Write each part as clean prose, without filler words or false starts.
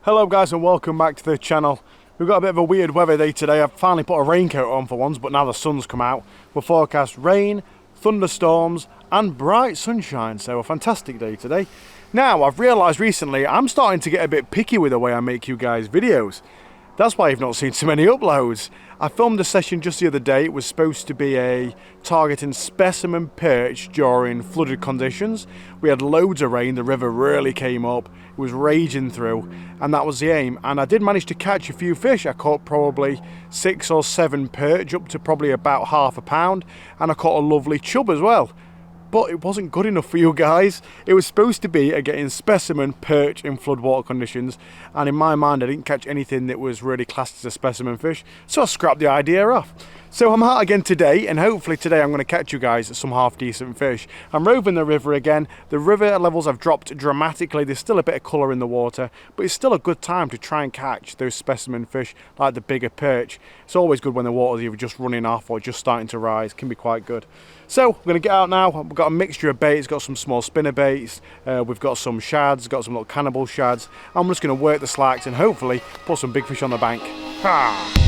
Hello guys and welcome back to the channel. We've got a bit of a weird weather day today. I've finally put a raincoat on for once, but now the sun's come out. We're forecast rain, thunderstorms and bright sunshine, so a fantastic day today. Now I've realised recently I'm starting to get a bit picky with the way I make you guys videos. That's why you've not seen so many uploads. I filmed a session just the other day. It was supposed to be a targeting specimen perch during flooded conditions. We had loads of rain, the river really came up, it was raging through, and that was the aim. And I did manage to catch a few fish. I caught probably 6 or 7 perch, up to probably about half a pound, and I caught a lovely chub as well. But it wasn't good enough for you guys. It was supposed to be a getting specimen perch in floodwater conditions, and in my mind I didn't catch anything that was really classed as a specimen fish, so I scrapped the idea off. So I'm out again today, and hopefully today I'm going to catch you guys some half decent fish. I'm roving the river again. The river levels have dropped dramatically. There's still a bit of colour in the water, but it's still a good time to try and catch those specimen fish like the bigger perch. It's always good when the water's either just running off or just starting to rise. It can be quite good. So we're going to get out now. We've got a mixture of baits, got some small spinner baits, we've got some shads, got some little cannibal shads. I'm just going to work the slacks and hopefully put some big fish on the bank. Ha!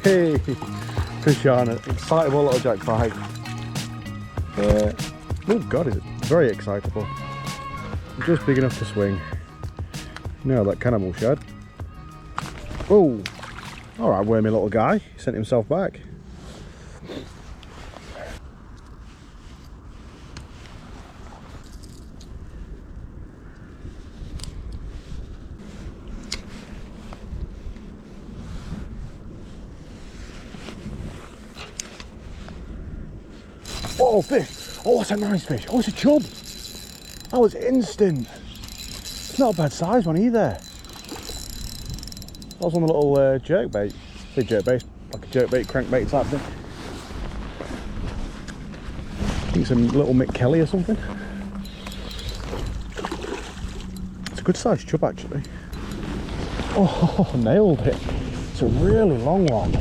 Hey, fish on an excitable little jack 5. Oh god, it's very excitable. Just big enough to swing. Now that cannibal shad. Oh, alright, wormy little guy. He sent himself back. Oh, fish! Oh, that's a nice fish! Oh, it's a chub! That was instant! It's not a bad size one either. That was on the little jerkbait. I say jerkbait, like a jerkbait, crankbait type thing. I think it's a little Mick Kelly or something. It's a good sized chub actually. Oh, nailed it! It's a really long one.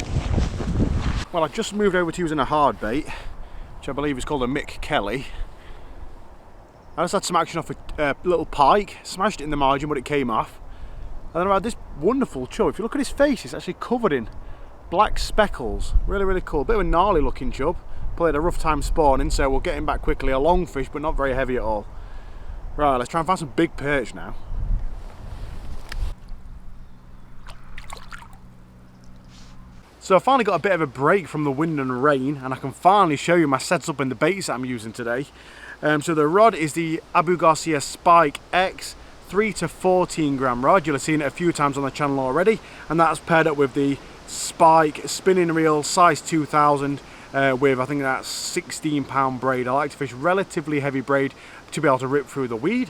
Well, I've just moved over to using a hard bait, which I believe is called a Mick Kelly. I just had some action off a little pike, smashed it in the margin but it came off. And then I had this wonderful chub. If you look at his face, it's actually covered in black speckles. Really, really cool. Bit of a gnarly looking chub. Probably had a rough time spawning, so we'll get him back quickly. A long fish but not very heavy at all. Right, let's try and find some big perch now. So I finally got a bit of a break from the wind and rain, and I can finally show you my setup and the baits that I'm using today. So the rod is the Abu Garcia Spike X 3 to 14 gram rod. You'll have seen it a few times on the channel already, and that's paired up with the Spike spinning reel size 2000 with I think that's 16-pound braid. I like to fish relatively heavy braid to be able to rip through the weed.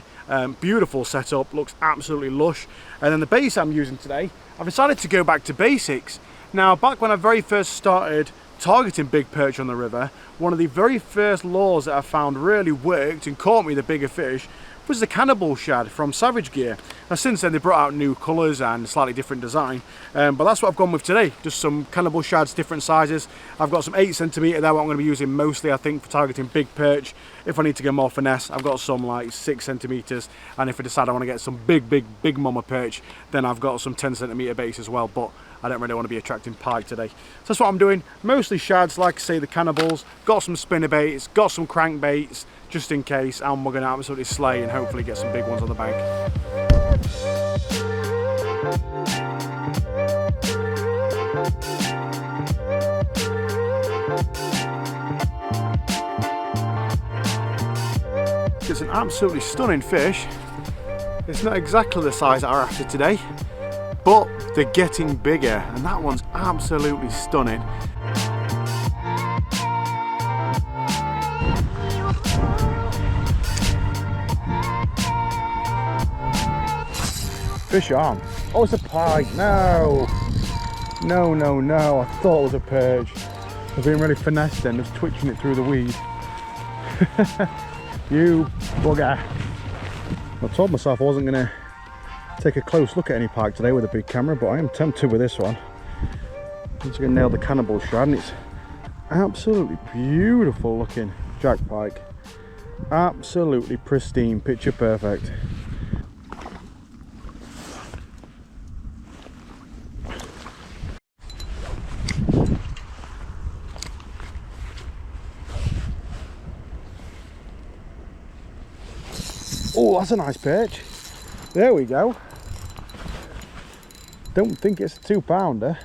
Beautiful setup, looks absolutely lush. And then the baits I'm using today, I've decided to go back to basics. Now, back when I very first started targeting big perch on the river, one of the very first lures that I found really worked and caught me the bigger fish was the cannibal shad from Savage Gear. Now since then they brought out new colours and slightly different design, but that's what I've gone with today, just some cannibal shads, different sizes. I've got some 8cm there, what I'm going to be using mostly I think for targeting big perch. If I need to get more finesse, I've got some like 6cm, and if I decide I want to get some big mama perch, then I've got some 10cm baits as well, but I don't really want to be attracting pike today. So that's what I'm doing, mostly shads, like I say, the cannibals, got some spinner baits, got some crankbaits, just in case, and we're going to absolutely slay and hopefully get some big ones on the bank. It's an absolutely stunning fish. It's not exactly the size that I'm after today, but they're getting bigger, and that one's absolutely stunning. Fish on. Oh, it's a pike. No. No, no, no. I thought it was a perch. I've been really finessed then, just twitching it through the weed. You bugger. I told myself I wasn't going to take a close look at any pike today with a big camera, but I am tempted with this one. I'm just going to nail the cannibal shad, and it's absolutely beautiful looking jack pike. Absolutely pristine, picture perfect. Oh, that's a nice perch. There we go. Don't think it's a 2-pounder.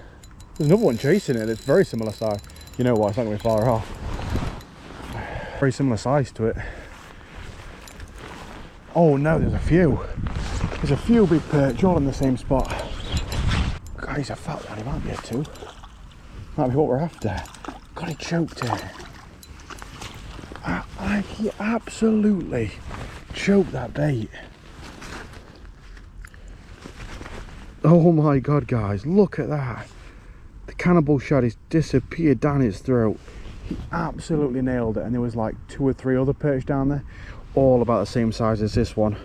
There's another one chasing it. It's very similar size. You know what? It's not going to be far off. Very similar size to it. Oh no, there's a few. There's a few big perch all in the same spot. God, he's a fat one. He might be a 2. Might be what we're after. God, he choked it. He absolutely choked that bait. Oh my God, guys, look at that. The cannibal shad has disappeared down its throat. He absolutely nailed it, and there was like 2 or 3 other perch down there, all about the same size as this one.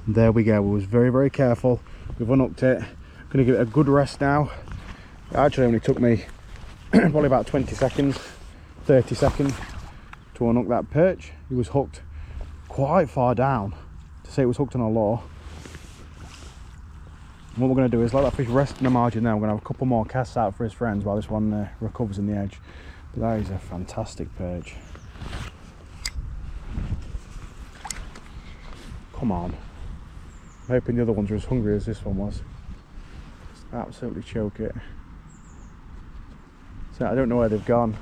There we go. We was very, very careful. We've unhooked it. I'm gonna give it a good rest now. It actually only took me probably about 20 seconds, 30 seconds to unhook that perch. He was hooked quite far down to say it was hooked on a lure. And what we're going to do is let that fish rest in the margin now. We're going to have a couple more casts out for his friends while this one recovers in the edge. But that is a fantastic perch. Come on. I'm hoping the other ones are as hungry as this one was. Just absolutely choke it. So I don't know where they've gone.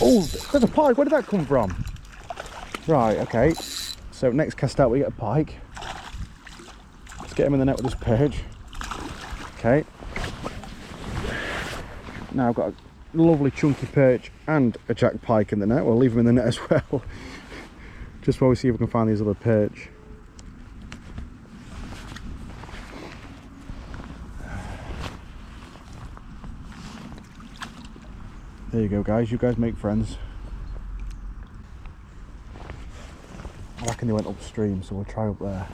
Oh, there's a pike. Where did that come from? Right, okay. So next cast out we get a pike. Let's get him in the net with this perch. Okay. Now I've got a lovely chunky perch and a jack pike in the net. We'll leave him in the net as well. Just while we see if we can find these other perch. There you go, guys. You guys make friends. I reckon they went upstream, so we'll try up there.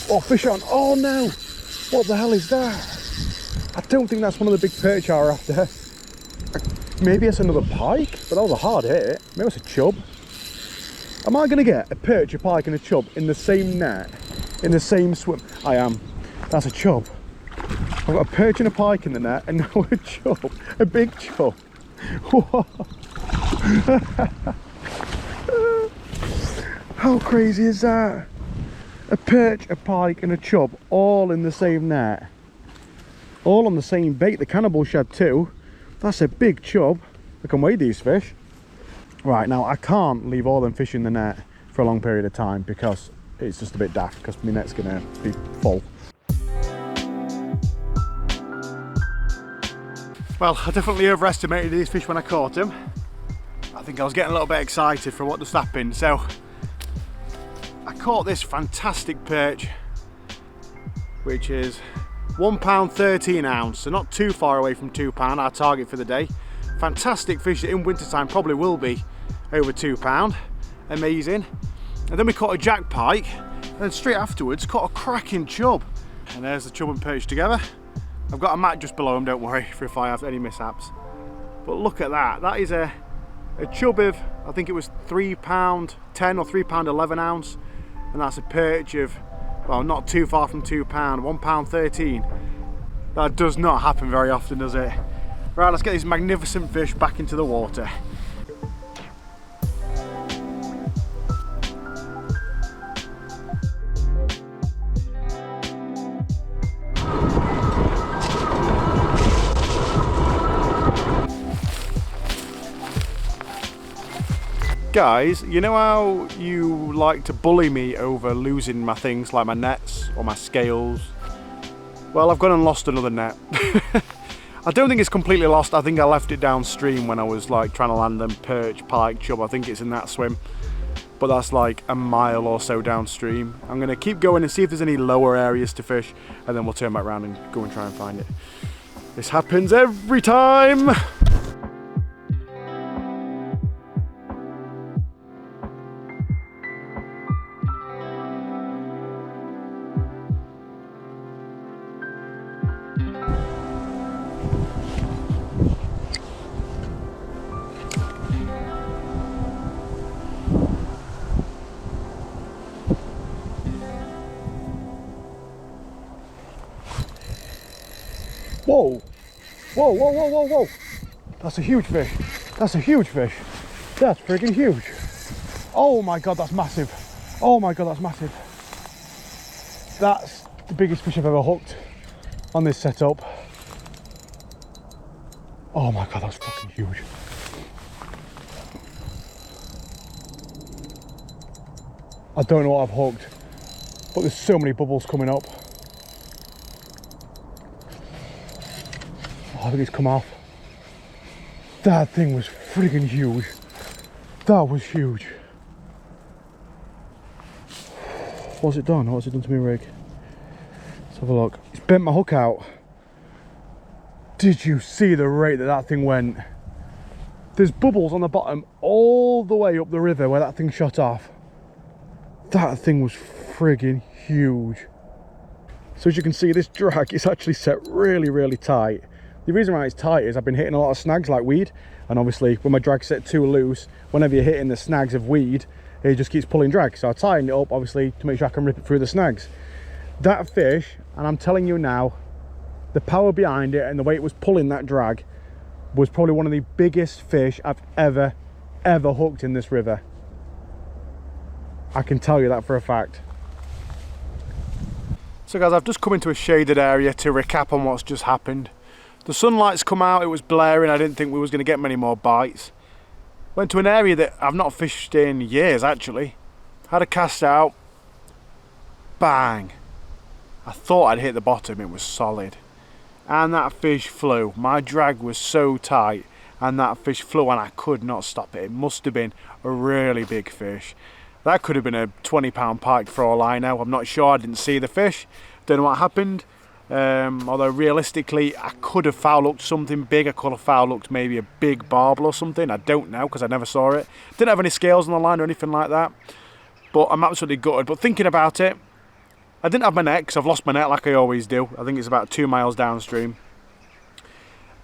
Oh, fish on. Oh no! What the hell is that? I don't think that's one of the big perch are after. Maybe it's another pike, but that was a hard hit. Maybe it's a chub. Am I going to get a perch, a pike and a chub in the same net, in the same swim? I am. That's a chub. I've got a perch and a pike in the net and now a chub, a big chub. How crazy is that? A perch, a pike and a chub all in the same net. All on the same bait, the cannibal shad too. That's a big chub. I can weigh these fish. Right, now I can't leave all them fish in the net for a long period of time because it's just a bit daft because my net's going to be full. Well, I definitely overestimated these fish when I caught them. I think I was getting a little bit excited for what just happened, so I caught this fantastic perch, which is £1 13 ounce, so not too far away from £2, our target for the day. Fantastic fish that in wintertime probably will be over £2. Amazing. And then we caught a jack pike, and then straight afterwards caught a cracking chub. And there's the chub and perch together. I've got a mat just below them, don't worry, for if I have any mishaps. But look at that. That is a chub of, I think it was £3.10 or £3.11 ounce. And that's a perch of, well, not too far from £2, £1 13. That does not happen very often, does it? Right, let's get these magnificent fish back into the water. Guys, you know how you like to bully me over losing my things like my nets or my scales? Well, I've gone and lost another net. I don't think it's completely lost. I think I left it downstream when I was like trying to land them perch, pike, chub. I think it's in that swim, but that's like a mile or so downstream. I'm gonna keep going and see if there's any lower areas to fish, and then we'll turn back around and go and try and find it. This happens every time. Whoa, whoa, whoa, whoa, whoa, whoa. That's a huge fish. That's a huge fish. That's freaking huge. Oh my God, that's massive. Oh my God, that's massive. That's the biggest fish I've ever hooked on this setup. Oh my God, that's fucking huge. I don't know what I've hooked, but there's so many bubbles coming up. I think it's come off. That thing was friggin' huge. That was huge. What's it done? What's it done to my rig? Let's have a look. It's bent my hook out. Did you see the rate that that thing went? There's bubbles on the bottom all the way up the river where that thing shot off. That thing was friggin' huge. So as you can see, this drag is actually set really, really tight. The reason why it's tight is I've been hitting a lot of snags like weed, and obviously when my drag's set too loose, whenever you're hitting the snags of weed, it just keeps pulling drag. So I tightened it up obviously to make sure I can rip it through the snags. That fish, and I'm telling you now, the power behind it and the way it was pulling that drag was probably one of the biggest fish I've ever hooked in this river. I can tell you that for a fact. So guys, I've just come into a shaded area to recap on what's just happened. The sunlight's come out, it was blaring, I didn't think we was going to get many more bites. Went to an area that I've not fished in years actually. Had a cast out, bang. I thought I'd hit the bottom, it was solid. And that fish flew. My drag was so tight and that fish flew and I could not stop it. It must have been a really big fish. That could have been a 20-pound pike for all I know. I'm not sure, I didn't see the fish. Don't know what happened. Although realistically I could have foul hooked something big. I could have foul hooked maybe a big barbel or something. I don't know because I never saw it. Didn't have any scales on the line or anything like that. But I'm absolutely gutted. But thinking about it, I didn't have my net because I've lost my net like I always do. I think it's about 2 miles downstream.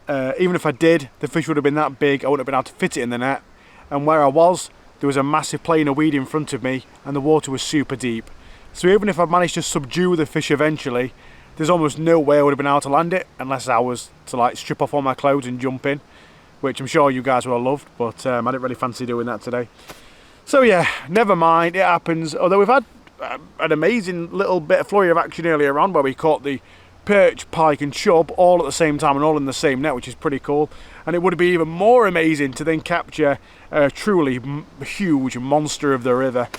Even if I did, the fish would have been that big, I wouldn't have been able to fit it in the net. And where I was, there was a massive plane of weed in front of me and the water was super deep. So even if I managed to subdue the fish eventually, there's almost no way I would have been able to land it unless I was to like strip off all my clothes and jump in, which I'm sure you guys would have loved, but I didn't really fancy doing that today. So yeah, never mind, it happens. Although we've had an amazing little bit of flurry of action earlier on where we caught the perch, pike and chub all at the same time and all in the same net, which is pretty cool. And it would be even more amazing to then capture a truly huge monster of the river,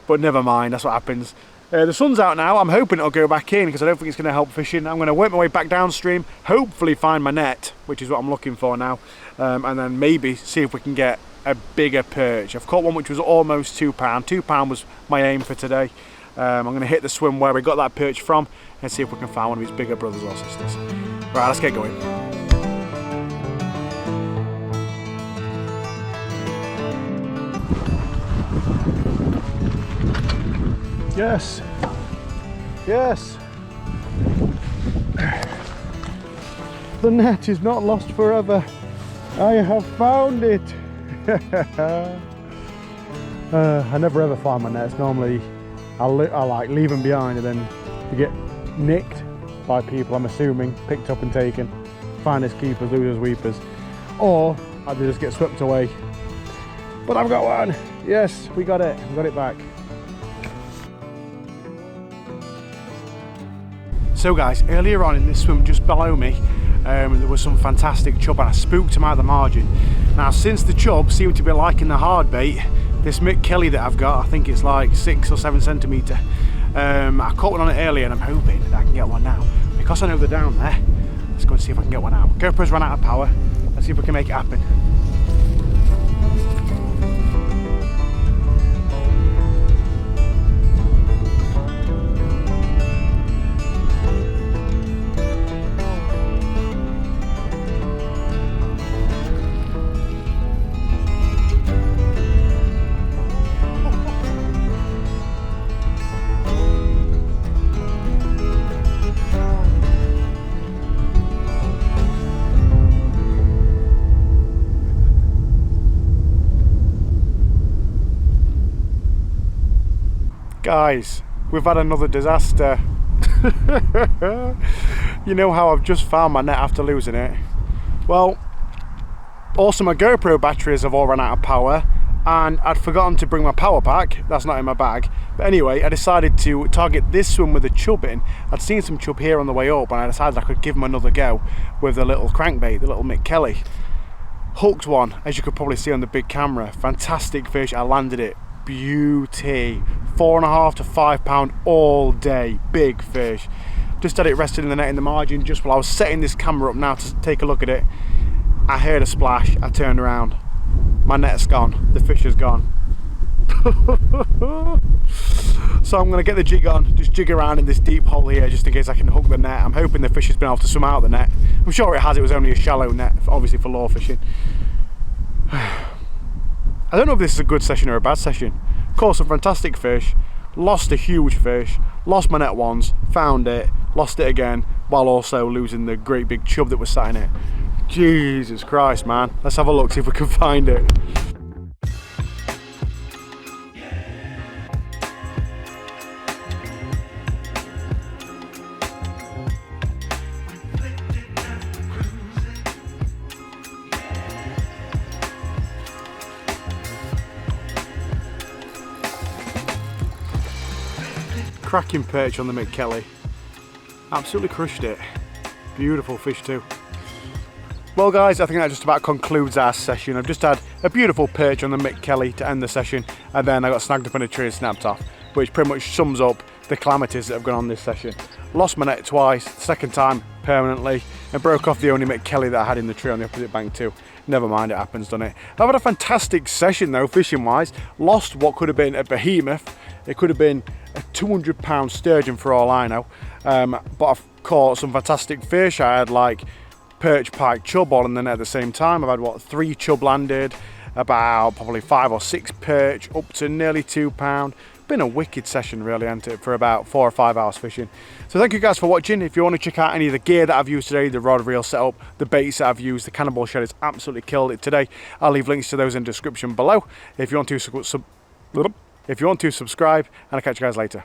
but never mind, that's what happens. The sun's out now. I'm hoping it'll go back in because I don't think it's going to help fishing. I'm going to work my way back downstream, hopefully find my net, which is what I'm looking for now, and then maybe see if we can get a bigger perch. I've caught one which was almost £2. £2 was my aim for today. I'm going to hit the swim where we got that perch from and see if we can find one of his bigger brothers or sisters. Right, let's get going. Yes, yes. The net is not lost forever. I have found it. I never ever find my nets. Normally I like leave them behind and then they get nicked by people, I'm assuming, picked up and taken. Finders keepers, losers weepers. Or they just get swept away. But I've got one. Yes, we got it. We got it back. So guys, earlier on in this swim just below me, there was some fantastic chub and I spooked them out of the margin. Now since the chub seemed to be liking the hard bait, This Mick Kelly that I've got, I think it's like 6 or 7 centimetre. I caught one on it earlier and I'm hoping that I can get one now. Because I know they're down there, let's go and see if I can get one out. GoPro's run out of power. Let's see if we can make it happen. Guys, we've had another disaster. You know how I've just found my net after losing it? Well, also my GoPro batteries have all run out of power and I'd forgotten to bring my power pack. That's not in my bag. But anyway, I decided to target this swim with a chub in. I'd seen some chub here on the way up and I decided I could give them another go with the little crankbait, the little Mick Kelly. Hooked one, as you could probably see on the big camera. Fantastic fish, I landed it. Beauty. 4.5 to 5 pound all day, big fish. Just had it rested in the net in the margin just while I was setting this camera up now to take a look at it. I heard a splash, I turned around, my net's gone, the fish is gone. So I'm going to get the jig on, just jig around in this deep hole here just in case I can hook the net. I'm hoping the fish has been able to swim out of the net. I'm sure it has, it was only a shallow net, obviously for lure fishing. I don't know if this is a good session or a bad session. Caught some fantastic fish, lost a huge fish, lost my net once, found it, lost it again, while also losing the great big chub that was sat in it. Jesus Christ, man. Let's have a look, see if we can find it. Cracking perch on the Mick Kelly. Absolutely crushed it. Beautiful fish too. Well guys, I think that just about concludes our session. I've just had a beautiful perch on the Mick Kelly to end the session, and then I got snagged up in a tree and snapped off, which pretty much sums up the calamities that have gone on this session. Lost my net twice, second time permanently, and broke off the only Mick Kelly that I had in the tree on the opposite bank too. Never mind, it happens, doesn't it? I've had a fantastic session though, fishing wise. Lost what could have been a behemoth. It could have been a 200 pound sturgeon for all I know. But I've caught some fantastic fish. I had like perch, pike, chub all in the net at the same time. I've had what, 3 chub landed, about probably 5 or 6 perch, up to nearly 2 pound. Been a wicked session really, hasn't it, for about 4 or 5 hours fishing. So thank you guys for watching. If you want to check out any of the gear that I've used today, the rod reel setup, the baits that I've used, the cannonball shed has absolutely killed it today. I'll leave links to those in the description below. If you want to subscribe, and I'll catch you guys later.